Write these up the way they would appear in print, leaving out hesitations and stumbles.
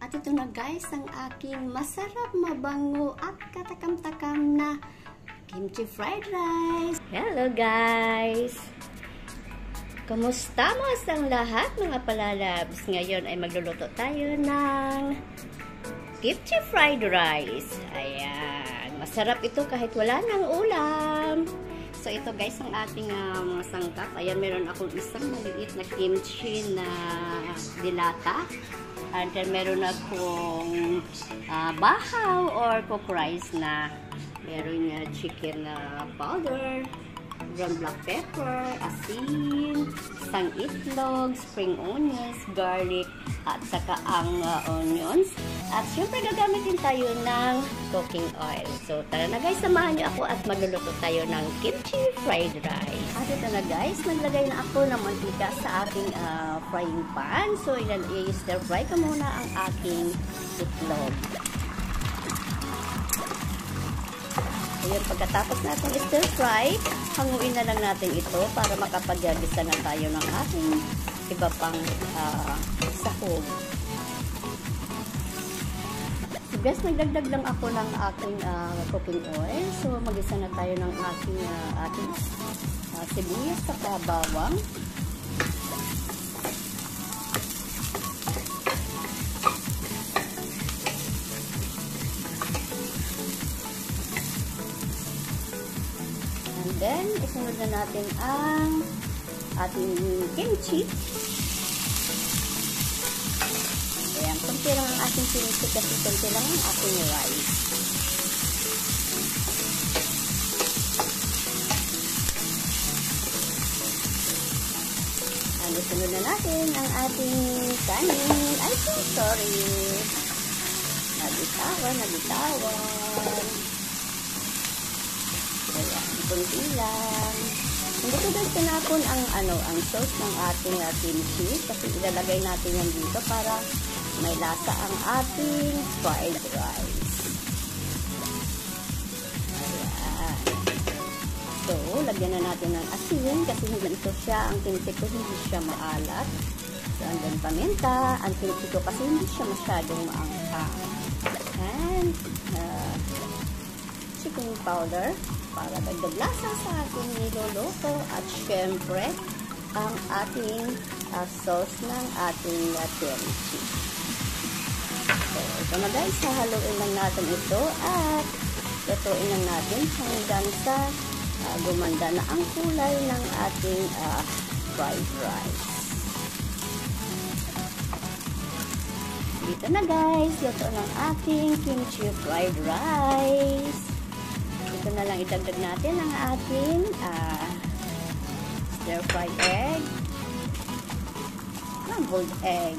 At ito na guys, ang aking masarap, mabango at katakam-takam na kimchi fried rice. Hello guys! Kamusta mo ang lahat mga palalabs? Ngayon ay magluluto tayo ng kimchi fried rice. Ayan, masarap ito kahit wala ng ulam. So ito guys ang ating mga sangkap. Ayan, meron akong isang maliit na kimchi na dilata. And then meron akong bahaw or cooked rice na meron niya chicken powder, ground black pepper, asin, isang itlog, spring onions, garlic, at saka ang onions. At syempre gagamitin tayo ng cooking oil. So tara na guys, samahan niyo ako at magluluto tayo ng kimchi fried rice. At ito na guys, naglagay na ako ng mantika sa aking frying pan. So i-stir fry ko muna ang aking itlog. Ngayon, pagkatapos natin i-stir fry, hanguin na lang natin ito para makapag-gisa na tayo ng ating iba pang sahog. So guys, nagdagdag lang ako ng aking cooking oil. So mag-isa na tayo ng ating sibuyas sa bawang. And then, isunod na natin ang ating kimchi. Ayan, kunti lang ang ating kimchi kasi kunti lang ang ating rice. And isunod na natin ang ating kanin. Ay, so sorry. Nagitawan. Ayan, kunti lang. Hindi ko guys tinapon ang sauce ng ating kimchi kasi ilalagay natin yan dito para may lasa ang ating fried rice. Ayan. So, lagyan na natin ng asin kasi hindi ito siya, ang kimchi ko hindi siya maalat. So, and then paminta, ang kimchi ko kasi hindi siya masyadong maanghang. And chicken powder para dagdag lasa sa ating niluluto at syempre ang ating sauce ng ating kimchi. So, ito na guys, hahaluin lang natin ito at lutuin lang natin hanggang sa gumanda na ang kulay ng ating fried rice. Dito na guys, luto ng ating kimchi fried rice. Ito na lang idagdag natin ang ating stir-fried egg, scrambled egg,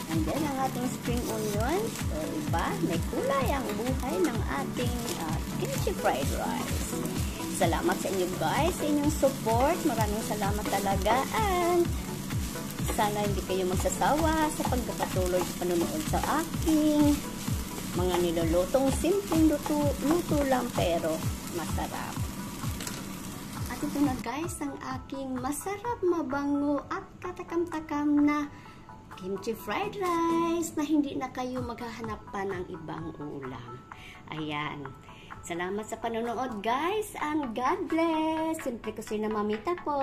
and then ang ating spring onion. So, iba, may kulay ang buhay ng ating kimchi fried rice. Salamat sa inyo guys, sa inyong support. Maraming salamat talaga and sana hindi kayo magsasawa sa pagkakatuloy sa panunood sa aking mga nilulutong simpleng luto lang pero masarap. At ito na guys ang aking masarap, mabango at katakam-takam na kimchi fried rice na hindi na kayo maghahanap pa ng ibang ulam. Ayan. Salamat sa panonood guys and God bless. Siyempre ko si Mamita po.